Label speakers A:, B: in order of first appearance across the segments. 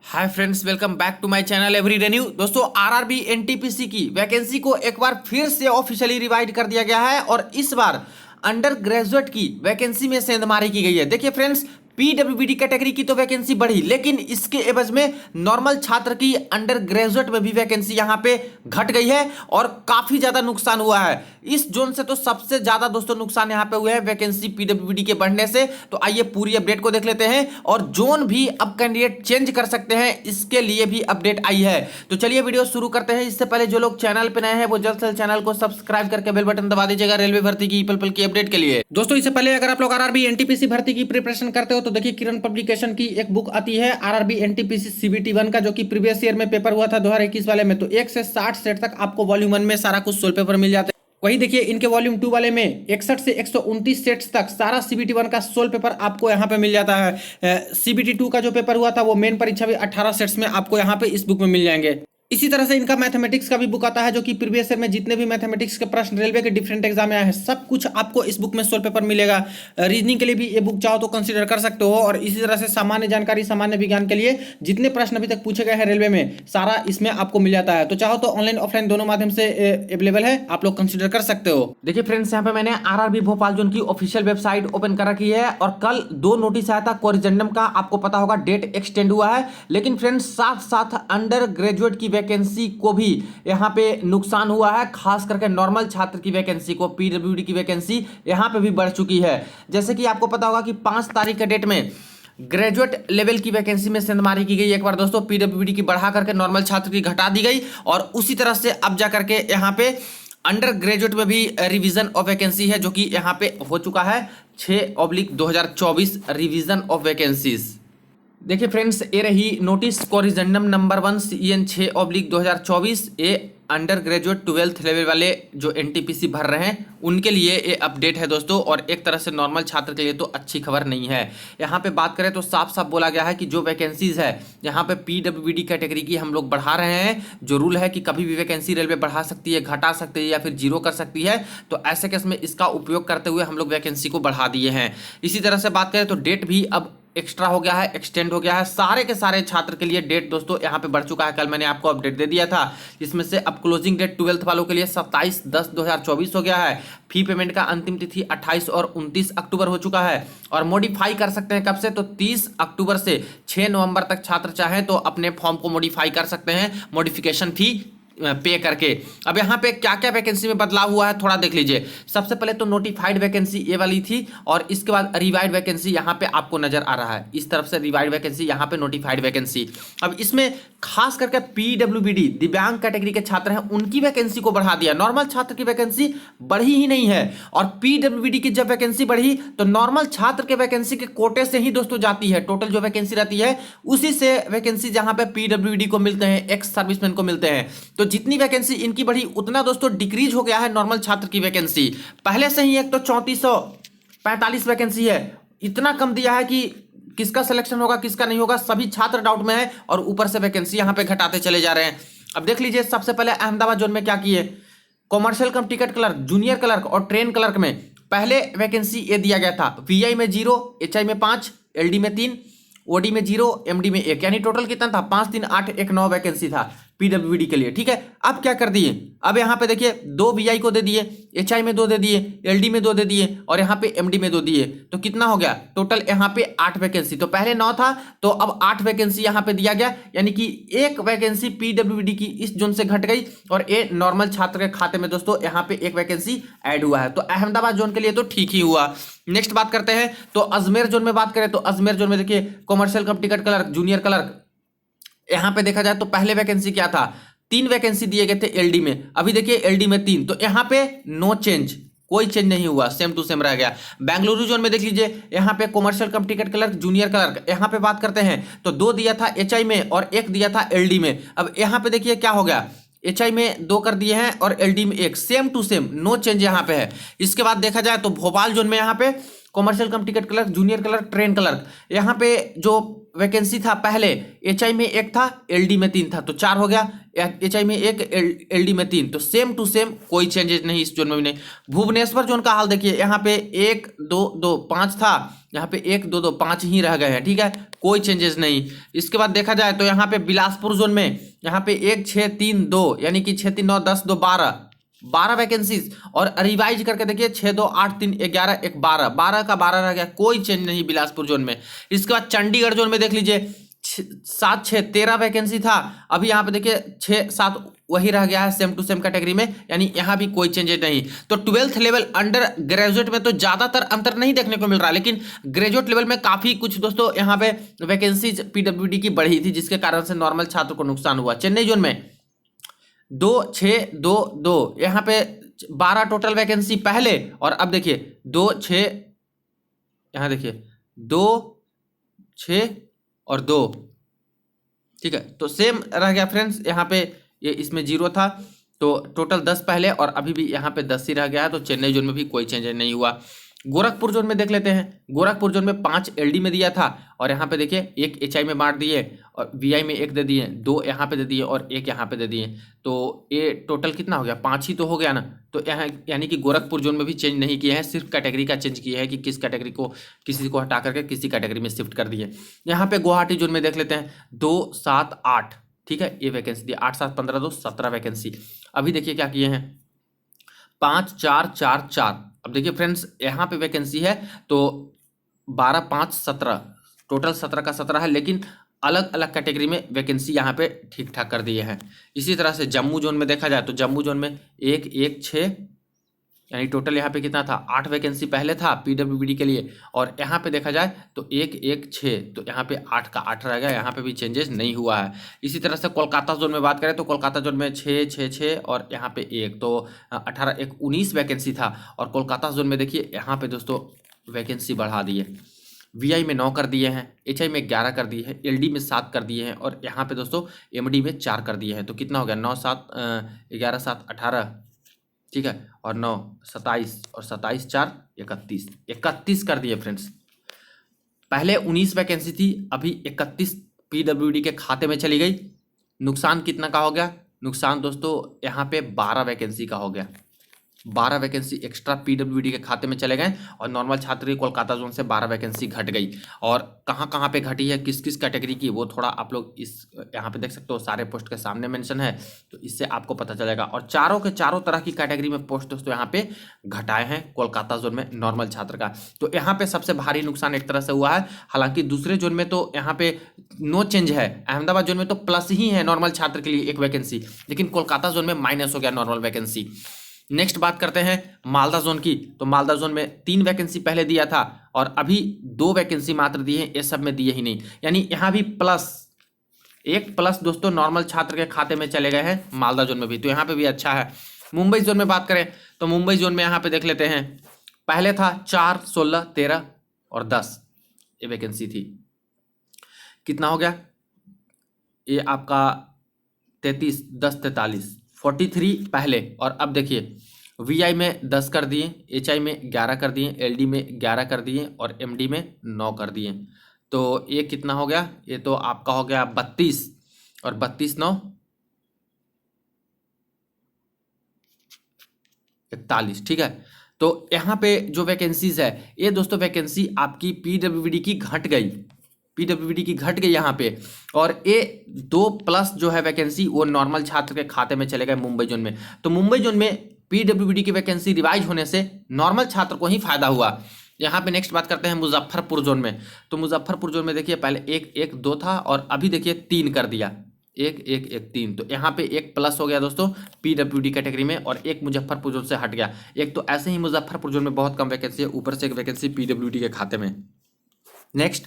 A: Hi friends, welcome back to my channel everyday new. दोस्तों, RRB NTPC की vacancy को एक बार फिर से ऑफिशियली रिवाइड कर दिया गया है और इस बार अंडर ग्रेजुएट की वैकेंसी में सेंधमारी की गई है। देखिए फ्रेंड्स, पीडब्ल्यूबीडी कैटेगरी की तो वैकेंसी बढ़ी, लेकिन इसके एवज में नॉर्मल छात्र की अंडर ग्रेजुएट में भी वैकेंसी यहां पे घट गई है और काफी ज्यादा नुकसान हुआ है। इस जोन से तो सबसे ज्यादा दोस्तों नुकसान यहां पे हुए हैं वैकेंसी पीडब्ल्यूबीडी के बढ़ने से। तो आइए पूरी अपडेट को देख लेते हैं और जोन भी अब कैंडिडेट चेंज कर सकते हैं, इसके लिए भी अपडेट आई है। तो चलिए वीडियो शुरू करते हैं। इससे पहले जो लोग चैनल पे नए हैं वो जल्द से चैनल को सब्सक्राइब करके बेल बटन दबा दीजिएगा रेलवे भर्ती की पल पल की अपडेट के लिए। दोस्तों, इससे पहले अगर आप लोग आरआरबी एनटीपीसी भर्ती की प्रिपरेशन करते हो तो देखिए किरण पब्लिकेशन की एक बुक आती है आरआरबी एनटीपीसी सीबीटी 1 का, जो कि प्रीवियस ईयर में पेपर हुआ था 2021 वाले में। तो 1 से 60 सेट तक आपको वॉल्यूम 1 में सारा कुछ सोल्व पेपर मिल जाता है। वही देखिए इनके वॉल्यूम 2 वाले में 61 से 129 सेट्स तक सारा सीबीटी 1 का सोल्व पेपर आपको यहाँ पे मिल जाता है। सीबीटी 2 का जो पेपर हुआ था वो मेन परीक्षा भी 18 सेट्स में आपको यहाँ पे इस बुक में मिल जाएंगे। इसी तरह से इनका मैथमेटिक्स का भी बुक आता है, जो कि प्रीवियस ईयर में जितने भी मैथमेटिक्स के प्रश्न रेलवे के डिफरेंट एग्जाम में आए हैं सब कुछ आपको इस बुक में सोल्व पेपर मिलेगा। रीजनिंग के लिए भी ये बुक चाहो तो कंसीडर कर सकते हो। और इसी तरह से सामान्य जानकारी, सामान्य विज्ञान के लिए जितने प्रश्न अभी तक पूछे गए हैं रेलवे में सारा इसमें आपको मिल जाता है। तो चाहो तो ऑनलाइन ऑफलाइन दोनों माध्यम से अवेलेबल है, आप लोग कंसिडर कर सकते हो। देखिए फ्रेंड्स, यहाँ पे मैंने आरआरबी भोपाल जोन की ऑफिशियल वेबसाइट ओपन कर रखी है और कल 2 नोटिस आया था कोरिजेंडम का, आपको पता होगा डेट एक्सटेंड हुआ है। लेकिन फ्रेंड्स, साथ साथ अंडर ग्रेजुएट की वैकेंसी को भी यहां पे नुकसान हुआ है, खास करके नॉर्मल छात्र की वैकेंसी को, पीडब्ल्यूडी की वैकेंसी यहां पे भी बढ़ चुकी है। जैसे कि आपको पता होगा कि 5 तारीख के डेट में ग्रेजुएट लेवल की वैकेंसी में सेंधमारी की गई एक बार दोस्तों, पीडब्ल्यूडी की बढ़ा करके नॉर्मल छात्र की घटा दी गई और उसी तरह से अब जा करके यहाँ पे अंडर ग्रेजुएट में भी रिवीजन ऑफ वैकेंसी है, जो कि यहाँ पे हो चुका है 6/2024 रिवीजन ऑफ वैकेंसीज। देखिए फ्रेंड्स, ये रही नोटिस कोरिजेंडम नंबर 1 CN 6/2024। ये अंडर ग्रेजुएट 12th लेवल वाले जो एनटीपीसी भर रहे हैं उनके लिए ये अपडेट है दोस्तों, और एक तरह से नॉर्मल छात्र के लिए तो अच्छी खबर नहीं है। यहाँ पे बात करें तो साफ साफ बोला गया है कि जो वैकेंसीज है यहाँ पे पीडब्ल्यूडी कैटेगरी की हम लोग बढ़ा रहे हैं। जो रूल है कि कभी भी वैकेंसी रेलवे बढ़ा सकती है, घटा सकती है या फिर जीरो कर सकती है, तो ऐसे केस में इसका उपयोग करते हुए हम लोग वैकेंसी को बढ़ा दिए हैं। इसी तरह से बात करें तो डेट भी अब एक्स्ट्रा हो गया है, एक्सटेंड हो गया है सारे के सारे छात्र के लिए। डेट दोस्तों यहाँ पे बढ़ चुका है, कल मैंने आपको अपडेट दे दिया था, जिसमें से अब क्लोजिंग डेट 12th वालों के लिए 27/10/2024 हो गया है। फी पेमेंट का अंतिम तिथि 28 और 29 अक्टूबर हो चुका है और मॉडिफाई कर सकते हैं कब से, तो 30 अक्टूबर से 6 नवंबर तक छात्र चाहें तो अपने फॉर्म को मॉडिफाई कर सकते हैं मॉडिफिकेशन फी पे करके। अब यहाँ पे क्या क्या वैकेंसी में बदलाव हुआ है थोड़ा देख लीजिए। सबसे पहले तो नोटिफाइड वैकेंसी ये वाली थी और इसके बाद रिवाइड वैकेंसी यहाँ पे आपको नजर आ रहा है, इस तरफ से रिवाइड वैकेंसी, यहाँ पे नोटिफाइड वैकेंसी। अब इसमें खास करके पीडब्ल्यूबीडी दिव्यांग कैटेगरी के छात्र हैं उनकी वैकेंसी को बढ़ा दिया, नॉर्मल छात्र की वैकेंसी बढ़ी ही नहीं है। और पीडब्ल्यूबीडी की जब वैकेंसी बढ़ी तो नॉर्मल छात्र के वैकेंसी के कोटे से ही दोस्तों जाती है, टोटल जो वैकेंसी रहती है उसी से वैकेंसी जहां पे पीडब्ल्यूडी को मिलते हैं, एक्स सर्विसमैन को मिलते हैं। तो जितनी वैकेंसी इनकी बढ़ी उतना दोस्तों डिक्रीज हो गया है नॉर्मल छात्र की वैकेंसी। पहले से ही एक तो 3445 वैकेंसी है, इतना कम दिया है कि किसका सिलेक्शन होगा किसका नहीं होगा सभी छात्र डाउट में है, और ऊपर से वैकेंसी यहां पे घटाते चले जा रहे हैं। अब देख लीजिए सबसे पहले अहमदाबाद जोन में क्या किए, कॉमर्शियल कम टिकट क्लर्क, जूनियर क्लर्क और ट्रेन क्लर्क में पहले वैकेंसी ये दिया गया था, वीआई में 0, एचआई में 5, एलडी में 3, ओडी में 0, एमडी में 1, यानी टोटल कितना था 5 3 8 1 9 वैकेंसी था पीडब्ल्यूडी के लिए। ठीक है, अब क्या कर दिए, अब यहाँ पे देखिए 2 वीआई को दे दिए, एचआई में 2 दे दिए, एलडी में 2 दे दिए और यहाँ पे एमडी में 2 दिए, तो कितना हो गया टोटल यहाँ पे 8 वैकेंसी। तो पहले 9 था तो अब 8 वैकेंसी यहाँ पे दिया गया, यानी कि एक वैकेंसी पीडब्ल्यूडी की इस जोन से घट गई और ये नॉर्मल छात्र के खाते में दोस्तों यहाँ पे एक वैकेंसी ऐड हुआ है। तो अहमदाबाद जोन के लिए तो ठीक ही हुआ। नेक्स्ट बात करते हैं तो अजमेर जोन में बात करें तो अजमेर जोन में देखिए कॉमर्शियल कम टिकट क्लर्क, जूनियर क्लर्क, यहां पे देखा जाए तो पहले वैकेंसी क्या था, 3 वैकेंसी दिए गए थे एलडी में, अभी देखिए एलडी में 3, तो यहां पे नो चेंज, कोई चेंज नहीं हुआ, सेम टू सेम रह गया। बेंगलुरु जोन में देख लीजिए यहाँ पे कॉमर्शियल कम टिकट क्लर्क, जूनियर क्लर्क, यहाँ पे बात करते हैं तो 2 दिया था एचआई में और 1 दिया था एलडी में। अब यहाँ पे देखिए क्या हो गया, एचआई में 2 कर दिए हैं और एलडी में 1, same to same, no change यहाँ पे है। इसके बाद देखा जाए तो भोपाल जोन में यहाँ पे कॉमर्शियल कम ticket clerk, junior clerk, train clerk. यहाँ पे जो वैकेंसी था पहले एचआई में एक था, एलडी में 3 था, तो 4 हो गया। एचआई में एक, एलडी में 3, तो सेम टू सेम, कोई चेंजेस नहीं इस जोन में भी नहीं। भुवनेश्वर जोन का हाल देखिए, यहाँ पे 1 2 2 5 था, यहाँ पे 1 2 2 5 ही रह गए हैं, ठीक है, कोई चेंजेस नहीं। इसके बाद देखा जाए तो यहाँ पे बिलासपुर जोन में यहाँ पे 1 6 3 2, यानी कि 6 3 9 10 2 12 वैकेंसीज। और रिवाइज करके देखिए 6 2 8 3 11 1 12 का 12 रह गया, कोई चेंज नहीं बिलासपुर जोन में। इसके बाद चंडीगढ़ जोन में देख लीजिए 7 6 13 वैकेंसी था, अभी यहाँ पे देखिए 6 7 वही रह गया है सेम टू सेम कैटेगरी में, यानी यहाँ भी कोई चेंजेस नहीं। तो 12th लेवल अंडर ग्रेजुएट में तो ज्यादातर अंतर नहीं देखने को मिल रहा, लेकिन ग्रेजुएट लेवल में काफी कुछ दोस्तों यहाँ पे वैकेंसीज पीडब्ल्यूडी की बढ़ी थी, जिसके कारण से नॉर्मल छात्र को नुकसान हुआ। चेन्नई जोन में 2 6 2 2, यहाँ पे 12 टोटल वैकेंसी पहले, और अब देखिए 2 6, यहाँ देखिए 2 6 और 2, ठीक है, तो सेम रह गया फ्रेंड्स। यहाँ पे ये इसमें 0 था, तो टोटल 10 पहले और अभी भी यहाँ पे 10 ही रह गया है, तो चेन्नई जोन में भी कोई चेंज नहीं हुआ। गोरखपुर जोन में देख लेते हैं, गोरखपुर जोन में 5 एलडी में दिया था, और यहाँ पे देखिए 1 एचआई में बांट दिए, और वीआई में 1 दे दिए, 2 यहाँ पे दे दिए और 1 यहाँ पे दे दिए, तो ये टोटल कितना हो गया, 5 ही तो हो गया ना। तो यहाँ यानी कि गोरखपुर जोन में भी चेंज नहीं किए हैं, सिर्फ कैटेगरी का चेंज किया है कि किस कैटेगरी को किसी को हटा करके किसी कैटेगरी में शिफ्ट कर दिए। यहाँ पे गुवाहाटी जोन में देख लेते हैं 2 7 8, ठीक है, ये वैकेंसी दी 8 7 15 2 17 वैकेंसी। अभी देखिए क्या किए हैं 5 4 4 4। अब देखिए फ्रेंड्स यहाँ पे वैकेंसी है तो 12 5 17, टोटल 17 का 17 है, लेकिन अलग अलग कैटेगरी में वैकेंसी यहाँ पे ठीक ठाक कर दिए हैं। इसी तरह से जम्मू जोन में देखा जाए तो जम्मू जोन में 1 1 6, यानी टोटल यहाँ पे कितना था 8 वैकेंसी पहले था पीडब्ल्यूडी के लिए, और यहाँ पे देखा जाए तो 1 1 6, तो यहाँ पे 8 का 8 रह गया, यहाँ पे भी चेंजेस नहीं हुआ है। इसी तरह से कोलकाता जोन में बात करें तो कोलकाता जोन में 6 6 6 और यहाँ पे 1, तो 18 1 19 वैकेंसी था। और कोलकाता जोन में देखिए यहाँ पे दोस्तों वैकेंसी बढ़ा दिए, वीआई में 9 कर दिए हैं, एचआई में 11 कर दिए हैं, एलडी में 7 कर दिए हैं, और यहाँ पे दोस्तों एमडी में 4 कर दिए हैं। तो कितना हो गया 9 7 11 7 18, ठीक है, और 9 27 और 27 4 31 कर दिए फ्रेंड्स। पहले 19 वैकेंसी थी, अभी 31 पीडब्ल्यूडी के खाते में चली गई। नुकसान कितना का हो गया, नुकसान दोस्तों यहाँ पे 12 वैकेंसी का हो गया, 12 वैकेंसी एक्स्ट्रा पीडब्ल्यूडी के खाते में चले गए, और नॉर्मल छात्र की कोलकाता जोन से 12 वैकेंसी घट गई। और कहाँ कहाँ पे घटी है, किस किस कैटेगरी की, वो थोड़ा आप लोग इस यहाँ पे देख सकते हो, सारे पोस्ट के सामने मेंशन है, तो इससे आपको पता चलेगा। और चारों के चारों तरह की कैटेगरी में पोस्ट दोस्तों यहाँ पे घटाए हैं कोलकाता जोन में नॉर्मल छात्र का। तो यहाँ पे सबसे भारी नुकसान एक तरह से हुआ है। हालांकि दूसरे जोन में तो यहाँ पे नो चेंज है, अहमदाबाद जोन में तो प्लस ही है नॉर्मल छात्र के लिए 1 वैकेंसी, लेकिन कोलकाता जोन में माइनस हो गया नॉर्मल वैकेंसी। नेक्स्ट बात करते हैं मालदा जोन की, तो मालदा जोन में 3 वैकेंसी पहले दिया था, और अभी 2 वैकेंसी मात्र दिए हैं, ये सब में दिए ही नहीं, यानी यहाँ भी एक प्लस दोस्तों नॉर्मल छात्र के खाते में चले गए हैं मालदा जोन में भी, तो यहाँ पे भी अच्छा है। मुंबई जोन में बात करें तो मुंबई जोन में यहाँ पे देख लेते हैं, पहले था 4 16 13 और 10, ये वैकेंसी थी, कितना हो गया ये आपका 33 10 43 43 पहले, और अब देखिए वीआई में 10 कर दिए, एचआई में 11 कर दिए, एलडी में 11 कर दिए, और एमडी में 9 कर दिए, तो ये कितना हो गया, ये तो आपका हो गया 32, और 32 9 41, ठीक है। तो यहाँ पे जो वैकेंसीज है, ये दोस्तों वैकेंसी आपकी पीडब्ल्यूडी की घट गई यहाँ पे, और ये 2 प्लस जो है वैकेंसी वो नॉर्मल छात्र के खाते में चले गए मुंबई जोन में। तो मुंबई जोन में पीडब्ल्यूडी की वैकेंसी रिवाइज होने से नॉर्मल छात्र को ही फायदा हुआ। यहाँ पे नेक्स्ट बात करते हैं मुजफ्फरपुर जोन में, तो मुजफ्फरपुर जोन में देखिए पहले 1 1 2 था, और अभी देखिए 3 कर दिया, 1 1 1 3, तो यहाँ पे 1 प्लस हो गया दोस्तों पीडब्ल्यूडी कैटेगरी में, और 1 मुजफ्फरपुर जोन से हट गया। एक तो ऐसे ही मुजफ्फरपुर जोन में बहुत कम वैकेंसी है, ऊपर से एक वैकेंसी पीडब्ल्यूडी के खाते में। नेक्स्ट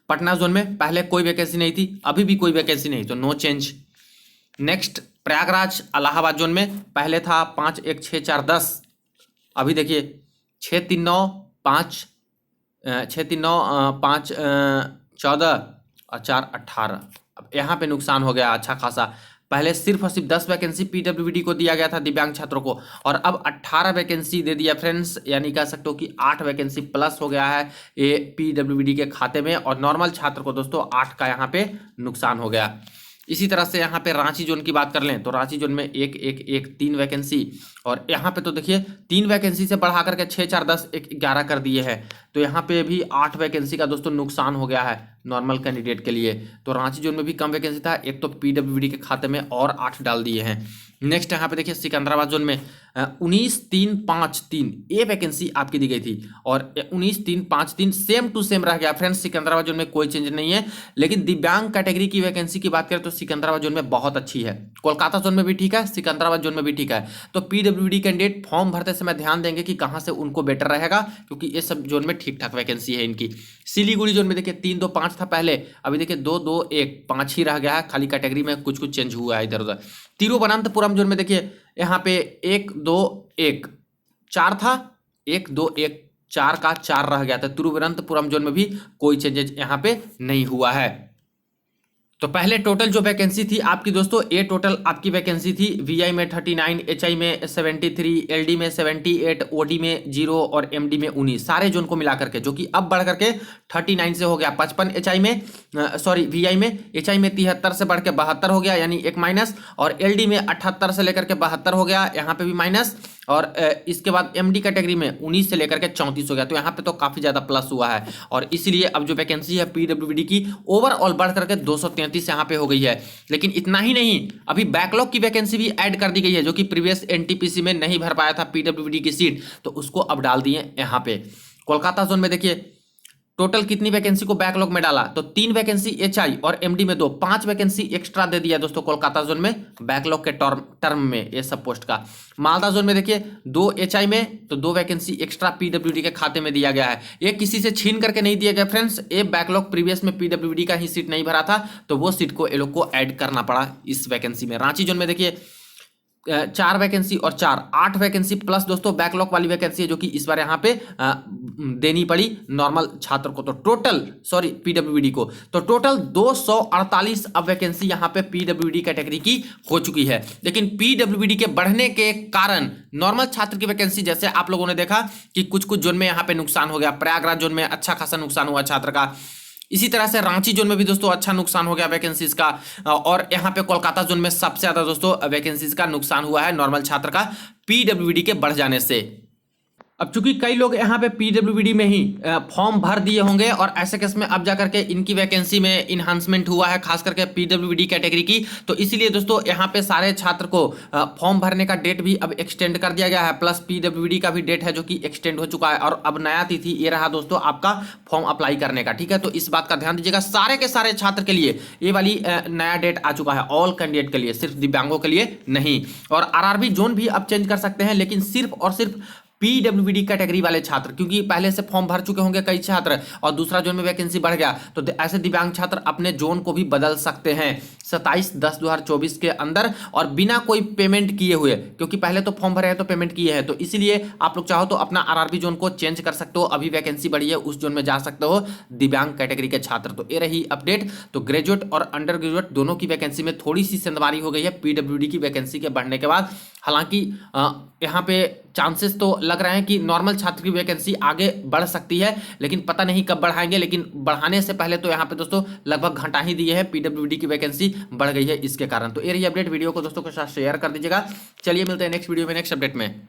A: पटना जोन में पहले कोई वैकेंसी नहीं थी, अभी भी कोई वैकेंसी नहीं, तो no change. Next Prayagraj Allahabad zone में पहले था 5 1 6 4 10, अभी देखिए 6 3 9 5 6 3 9 5 14 और 4 18। अब यहाँ पे नुकसान हो गया अच्छा खासा, पहले सिर्फ और सिर्फ 10 वैकेंसी पीडब्ल्यूडी को दिया गया था दिव्यांग छात्रों को, और अब 18 वैकेंसी दे दिया फ्रेंड्स, यानी कह सकते हो कि 8 वैकेंसी प्लस हो गया है ये पीडब्ल्यूडी के खाते में, और नॉर्मल छात्र को दोस्तों 8 का यहाँ पे नुकसान हो गया। इसी तरह से यहाँ पे रांची जोन की बात कर लें तो रांची जोन में एक एक एक 3 वैकेंसी, और यहाँ पे तो देखिए 3 वैकेंसी से बढ़ा करके 6 4 10 1 11 कर दिए हैं, तो यहाँ पे भी 8 वैकेंसी का दोस्तों नुकसान हो गया है नॉर्मल कैंडिडेट के लिए। तो रांची जोन में भी कम वैकेंसी था, एक तो पीडब्ल्यूडी के खाते में और 8 डाल दिए हैं। नेक्स्ट यहाँ पे देखिए सिकंदराबाद जोन में 19-3-5-3 ये वैकेंसी आपकी दी गई थी, और 19-3-5-3 सेम टू सेम रह गया फ्रेंड्स। सिकंदराबाद जोन में कोई चेंज नहीं है, लेकिन दिव्यांग कैटेगरी की वैकेंसी की बात करें तो सिकंदराबाद जोन में बहुत अच्छी है, कोलकाता जोन में भी ठीक है, सिकंदराबाद जोन में भी ठीक है। तो पीडब्ल्यूडी कैंडिडेट फॉर्म भरते समय ध्यान देंगे कि कहां से उनको बेटर रहेगा, क्योंकि ये सब जोन में ठीक ठाक वैकेंसी है इनकी। सिलीगुड़ी जोन में देखिए 3-2-5 था पहले, अभी देखिए 2-2-1-5 ही रह गया है, खाली कैटेगरी में कुछ कुछ चेंज हुआ है इधर उधर। तिरुवनंतपुरम जोन में देखिए यहाँ पे 1-2-1-4 था, 1-2-1-4 का 4 रह गया था। तिरुवनंतपुरम जोन में भी कोई चेंजेज यहाँ पे नहीं हुआ है। तो पहले टोटल जो वैकेंसी थी आपकी दोस्तों, ये टोटल आपकी वैकेंसी थी वीआई में 39, एचआई में 73, एलडी में 78, ओडी में 0 और एमडी में 19, सारे जोन को मिला करके, जो कि अब बढ़ करके 39 से हो गया 55 एचआई में, सॉरी वीआई में, एचआई में 73 से बढ़ के 72 हो गया, यानी एक माइनस, और एलडी में 78 से लेकर के 72 हो गया, यहाँ पे भी माइनस, और इसके बाद एमडी कैटेगरी में 19 से लेकर के 34 हो गया। तो यहाँ पे तो काफी ज्यादा प्लस हुआ है, और इसलिए अब जो वैकेंसी है पीडब्ल्यूडी की ओवरऑल बढ़ करके 233 यहाँ पे हो गई है। लेकिन इतना ही नहीं, अभी बैकलॉग की वैकेंसी भी ऐड कर दी गई है, जो कि प्रीवियस एनटीपीसी में नहीं भर पाया था पीडब्ल्यूडी की सीट, तो उसको अब डाल दिए यहाँ पे। कोलकाता जोन में देखिए टोटल कितनी वैकेंसी को बैकलॉग में डाला, तो 3 वैकेंसी एचआई और एमडी में 2, 5 वैकेंसी एक्स्ट्रा दे दिया दोस्तों कोलकाता जोन में बैकलॉग के टर्म में ये सब पोस्ट का। मालदा जोन में देखिए 2 एचआई में तो 2 वैकेंसी एक्स्ट्रा पीडब्ल्यूडी के खाते में दिया गया है, ये किसी से छीन करके नहीं दिया गया फ्रेंड्स, ये बैकलॉग प्रीवियस में पीडब्ल्यूडी का ही सीट नहीं भरा था, तो वो सीट को ये लोग को ऐड करना पड़ा इस वैकेंसी में। रांची जोन में देखिए 4 वैकेंसी और 4 8 वैकेंसी प्लस दोस्तों बैकलॉग वाली वैकेंसी है, जो कि इस बार यहाँ पे देनी पड़ी नॉर्मल छात्र को, तो टोटल सॉरी पीडब्ल्यूडी को, तो टोटल 248 अब वैकेंसी यहाँ पे पीडब्ल्यूडी कैटेगरी की हो चुकी है। लेकिन पीडब्ल्यूडी के बढ़ने के कारण नॉर्मल छात्र की वैकेंसी, जैसे आप लोगों ने देखा कि कुछ कुछ जोन में यहाँ पे नुकसान हो गया, प्रयागराज जोन में अच्छा खासा नुकसान हुआ छात्र का, इसी तरह से रांची जोन में भी दोस्तों अच्छा नुकसान हो गया वैकेंसीज का, और यहाँ पे कोलकाता जोन में सबसे ज्यादा दोस्तों वैकेंसीज का नुकसान हुआ है नॉर्मल छात्र का पीडब्ल्यूडी के बढ़ जाने से। अब चूंकि कई लोग यहाँ पे पीडब्ल्यूडी में ही फॉर्म भर दिए होंगे, और ऐसे केस में अब जाकर के इनकी वैकेंसी में इन्हांसमेंट हुआ है, खास करके पीडब्ल्यूडी कैटेगरी की, तो इसीलिए दोस्तों यहाँ पे सारे छात्र को फॉर्म भरने का डेट भी अब एक्सटेंड कर दिया गया है, प्लस पीडब्ल्यूडी का भी डेट है जो कि एक्सटेंड हो चुका है, और अब नया तिथि ये रहा दोस्तों आपका फॉर्म अप्लाई करने का। ठीक है, तो इस बात का ध्यान दीजिएगा, सारे के सारे छात्र के लिए ये वाली नया डेट आ चुका है, ऑल कैंडिडेट के लिए, सिर्फ दिव्यांगों के लिए नहीं। और आरआरबी जोन भी अब चेंज कर सकते हैं, लेकिन सिर्फ और सिर्फ पीडब्ल्यूडी कैटेगरी वाले छात्र, क्योंकि पहले से फॉर्म भर चुके होंगे कई छात्र और दूसरा जोन में वैकेंसी बढ़ गया, तो ऐसे दिव्यांग छात्र अपने जोन को भी बदल सकते हैं 27/10/2024 के अंदर, और बिना कोई पेमेंट किए हुए, क्योंकि पहले तो फॉर्म भरे हैं तो पेमेंट किए हैं, तो इसीलिए आप लोग चाहो तो अपना आरआरबी जोन को चेंज कर सकते हो, अभी वैकेंसी बढ़ी है उस जोन में जा सकते हो दिव्यांग कैटेगरी के छात्र। तो ये रही अपडेट। तो ग्रेजुएट और अंडर ग्रेजुएट दोनों की वैकेंसी में थोड़ी सी सेंधमारी हो गई है पीडब्ल्यूडी की वैकेंसी के बढ़ने के बाद। हालांकि यहाँ पे चांसेस तो लग रहे हैं कि नॉर्मल छात्र की वैकेंसी आगे बढ़ सकती है, लेकिन पता नहीं कब बढ़ाएंगे, लेकिन बढ़ाने से पहले तो यहाँ पे दोस्तों लगभग घंटा ही दिए हैं, पीडब्ल्यूडी की वैकेंसी बढ़ गई है इसके कारण। तो ये रही अपडेट, वीडियो को दोस्तों के साथ शेयर कर दीजिएगा। चलिए मिलते हैं नेक्स्ट वीडियो में नेक्स्ट अपडेट में।